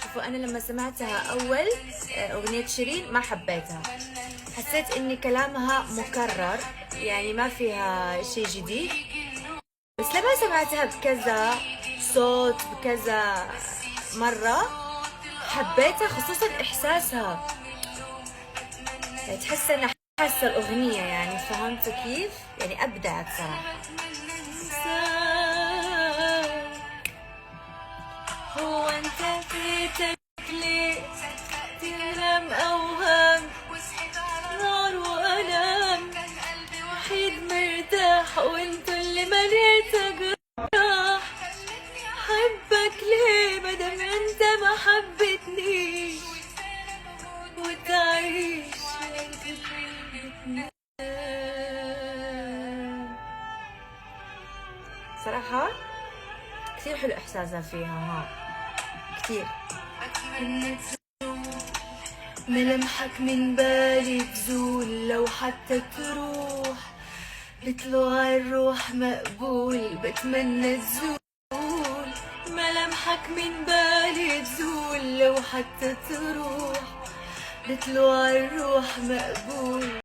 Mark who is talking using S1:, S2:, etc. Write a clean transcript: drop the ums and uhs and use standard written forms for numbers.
S1: شوفوا أنا لما سمعتها أول أغنية شيرين ما حبيتها، حسيت إن كلامها مكرر، يعني ما فيها شيء جديد. بس لما سمعتها بكذا صوت بكذا مرة حبيتها، خصوصا إحساسها، يعني تحس إنها حاسة الأغنية، يعني فهمتوا كيف؟ يعني أبدعت صراحة. هو أنت فيتك ليه تنام أوهام نار وألام، وحيد مرتاح وأنت اللي مليتك راح. حبك ليه مادام أنت ما حبتنيش، وتعيش صراحة كثير حلو إحساسها فيها، ها كثير. ملامحك من بالي تزول لو حتى تروح، بطلوع الروح مقبول بتمنى تزول. ملامحك من بالي تزول لو حتى تروح، بطلوع الروح مقبول.